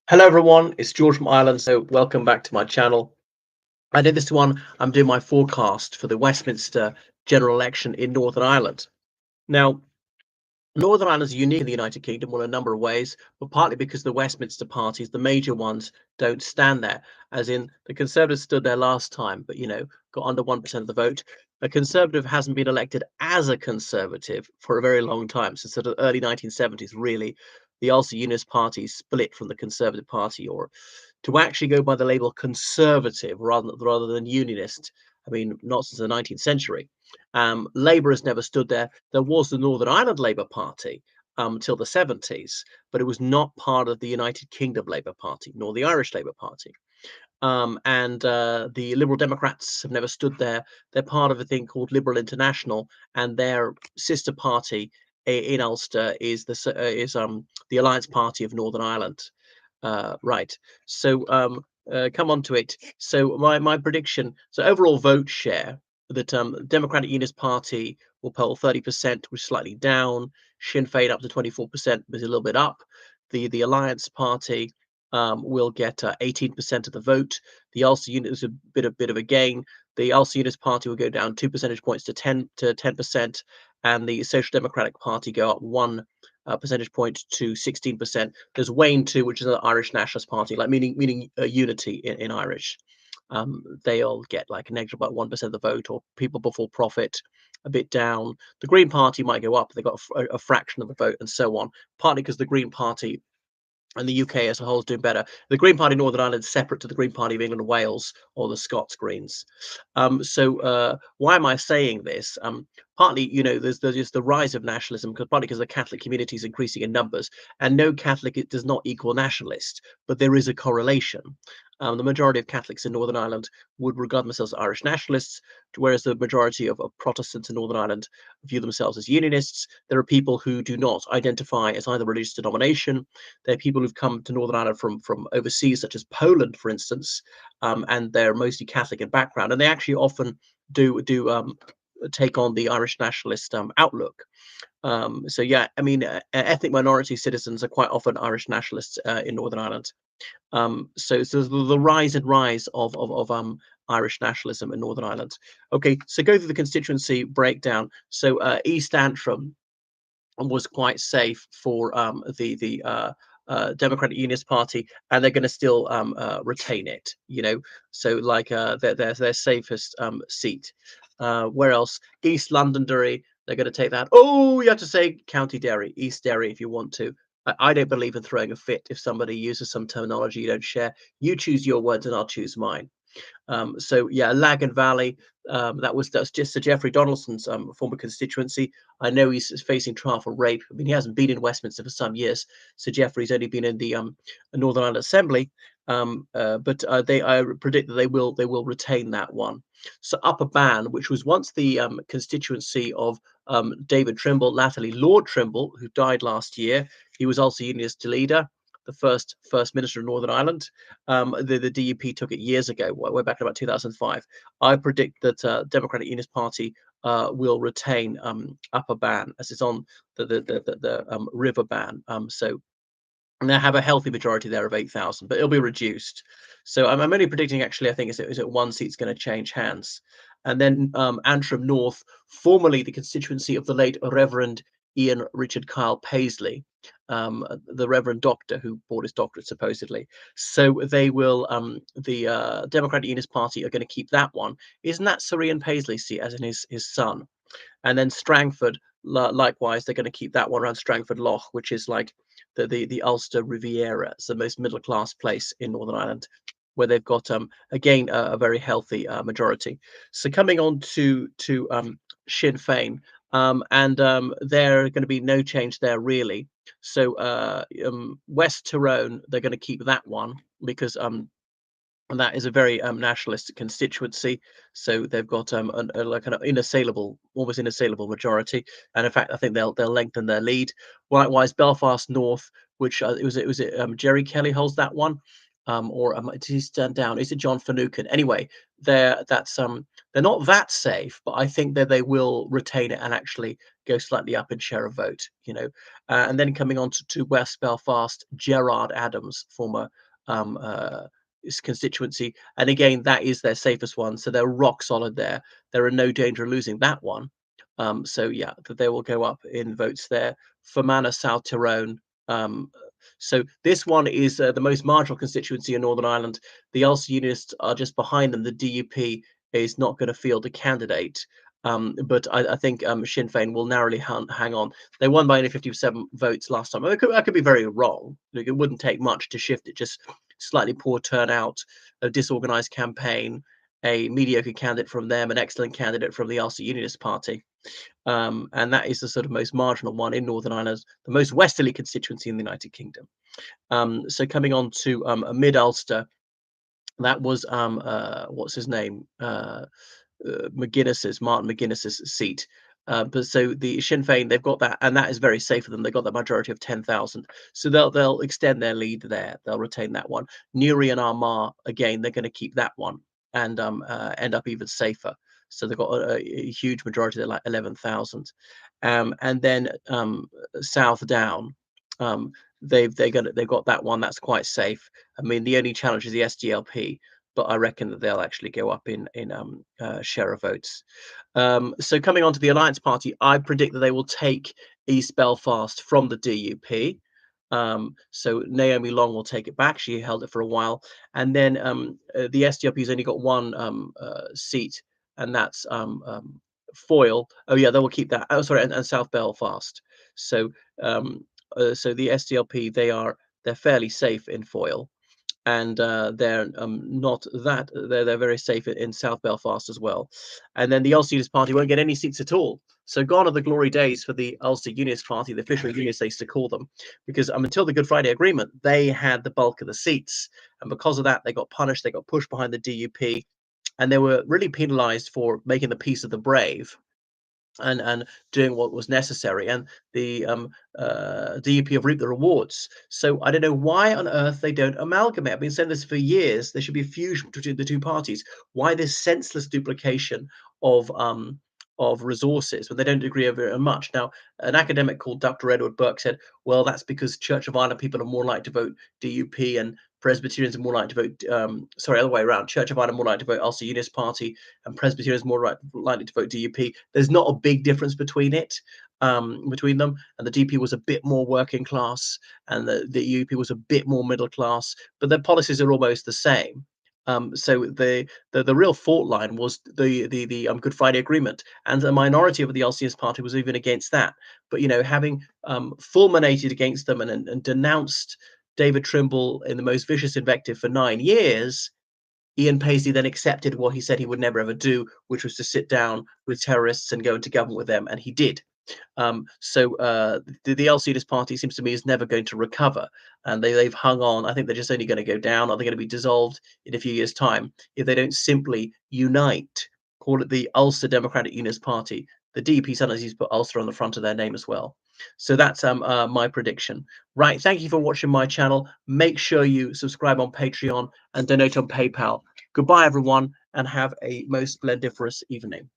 Hello everyone, it's George from Ireland, so welcome back to my channel. I did this one, I'm doing my forecast for the Westminster general election in Northern Ireland. Now, Northern Ireland is unique in the United Kingdom in a number of ways, but partly because the Westminster parties, the major ones, don't stand there. As in, the Conservatives stood there last time, but got under 1% of the vote. A Conservative hasn't been elected as a Conservative for a very long time, since the early 1970s, really. The Ulster Unionist Party split from the Conservative Party, or to actually go by the label Conservative rather than Unionist. I mean, not since the 19th century. Labour has never stood there. There was the Northern Ireland Labour Party till the 70s, but it was not part of the United Kingdom Labour Party, nor the Irish Labour Party. And the Liberal Democrats have never stood there. They're part of a thing called Liberal International, and their sister party in Ulster is the Alliance Party of Northern Ireland. Right. So come on to it. So my prediction. So overall vote share that Democratic Unionist Party will poll 30%, which is slightly down. Sinn Féin up to 24%, but is a little bit up. The Alliance Party will get 18% of the vote. The Ulster Unit is a bit of a gain. The Ulster Unionist Party will go down 2 percentage points to 10%, and the Social Democratic Party go up 1 percentage point to 16%. There's Wayne too, which is an Irish nationalist party, like meaning unity in Irish. They all get like a negative about 1% of the vote, or People Before Profit a bit down. The Green Party might go up; they got a fraction of the vote, and so on. Partly because the Green Party and the UK as a whole is doing better. The Green Party in Northern Ireland is separate to the Green Party of England and Wales, or the Scots Greens. So why am I saying this? Partly, there's just the rise of nationalism, partly because the Catholic community is increasing in numbers, and no Catholic it does not equal nationalist, but there is a correlation. The majority of Catholics in Northern Ireland would regard themselves as Irish nationalists, whereas the majority of Protestants in Northern Ireland view themselves as unionists. There are people who do not identify as either religious denomination. There are people who've come to Northern Ireland from overseas, such as Poland, for instance, and they're mostly Catholic in background, and they actually often do take on the Irish nationalist outlook. So yeah, I mean, ethnic minority citizens are quite often Irish nationalists in Northern Ireland. So the rise and rise of Irish nationalism in Northern Ireland. Okay, so go through the constituency breakdown. So East Antrim was quite safe for Democratic Unionist Party, and they're going to still retain it. So like their safest seat. Where else? East Londonderry. They're going to take that. Oh, you have to say County Derry, East Derry, if you want to. I don't believe in throwing a fit if somebody uses some terminology you don't share. You choose your words, and I'll choose mine. So yeah, Lagan Valley. That's just Sir Geoffrey Donaldson's former constituency. I know he's facing trial for rape. I mean, he hasn't been in Westminster for some years. Sir Geoffrey's only been in the Northern Ireland Assembly, but I predict that they will retain that one. So Upper Bann, which was once the constituency of David Trimble, latterly Lord Trimble, who died last year. He was also Unionist leader, the first minister of Northern Ireland. The DUP took it years ago, way back in about 2005. I predict that Democratic Unionist Party will retain Upper Bann, as it's on the River Bann. So and they have a healthy majority there of 8,000, but it'll be reduced. So I'm only predicting, actually, I think is it one seat's going to change hands. And then Antrim North, formerly the constituency of the late Reverend Ian Richard Kyle Paisley, the Reverend Doctor who bought his doctorate supposedly. So they will, the Democratic Unionist Party are going to keep that one. Isn't that Sir Ian Paisley's seat, as in his son? And then Strangford, likewise, they're going to keep that one around Strangford Lough, which is like the Ulster Riviera. It's the most middle class place in Northern Ireland, where they've got again a very healthy majority. So coming on to Sinn Féin, and there going to be no change there really. So West Tyrone, they're going to keep that one because and that is a very nationalist constituency. So they've got like an almost inassailable majority, and in fact, I think they'll lengthen their lead. Likewise, Belfast North, which was it Jerry Kelly holds that one, or did he stand down? Is it John Finucane? Anyway, that's they're not that safe, but I think that they will retain it and actually go slightly up in share of vote. And then coming on to West Belfast, Gerard Adams, former um, uh, constituency, and again that is their safest one, so they're rock solid there. They're in no danger of losing that one. So yeah, that they will go up in votes there. Fermanagh, South Tyrone. So this one is the most marginal constituency in Northern Ireland. The Ulster Unionists are just behind them. The DUP is not going to field a candidate. But I think Sinn Féin will narrowly hang on. They won by only 57 votes last time. I could be very wrong. It wouldn't take much to shift it. Just slightly poor turnout, a disorganized campaign, a mediocre candidate from them, an excellent candidate from the Ulster Unionist Party. And that is the sort of most marginal one in Northern Ireland, the most westerly constituency in the United Kingdom. So coming on to Mid Ulster, that was what's his name? Martin McGuinness's seat. But so the Sinn Féin, they've got that, and that is very safe for them. They've got that majority of 10,000, so they'll extend their lead there. They'll retain that one. Newry and Armagh, again, they're going to keep that one and end up even safer. So they've got a huge majority. They're like 11,000, and then South Down. They've got that one that's quite safe. I mean, the only challenge is the SDLP, but I reckon that they'll actually go up in share of votes. So coming on to the Alliance Party, I predict that they will take East Belfast from the DUP. So Naomi Long will take it back. She held it for a while, and then the SDLP's only got one seat, and that's Foyle. Oh yeah, they will keep that. Oh sorry, and South Belfast. So so the SDLP, they're fairly safe in Foyle, and they're not that they're very safe in South Belfast as well. And then the Ulster Unionist Party won't get any seats at all. So gone are the glory days for the Ulster Unionist Party, the official Unionists they used to call them, because until the Good Friday Agreement, they had the bulk of the seats, and because of that, they got punished. They got pushed behind the DUP, and they were really penalised for making the peace of the brave and doing what was necessary, and the DUP have reaped the rewards. So I don't know why on earth they don't amalgamate. I've been saying this for years. There should be a fusion between the two parties. Why this senseless duplication of resources when they don't agree over much? Now, an academic called Dr. Edward Burke said, well, that's because Church of Ireland people are more likely to vote DUP, and Presbyterians are more likely to vote, sorry, other way around. Church of Ireland more likely to vote Ulster Unionist Party, and Presbyterians more likely to vote DUP. There's not a big difference between them, and the DP was a bit more working class, and the UP was a bit more middle class, but their policies are almost the same. So the real fault line was the Good Friday Agreement, and a minority of the LCS party was even against that. But having fulminated against them and denounced David Trimble in the most vicious invective for 9 years, Ian Paisley then accepted what he said he would never ever do, which was to sit down with terrorists and go into government with them, and he did. So the LCS party seems to me is never going to recover, and they've hung on. I think they're just only going to go down. Are they going to be dissolved in a few years' time if they don't simply unite? Call it the Ulster Democratic Unionist Party. The DP sometimes used to put Ulster on the front of their name as well. So that's my prediction. Right, thank you for watching my channel. Make sure you subscribe on Patreon and donate on PayPal. Goodbye, everyone, and have a most splendiferous evening.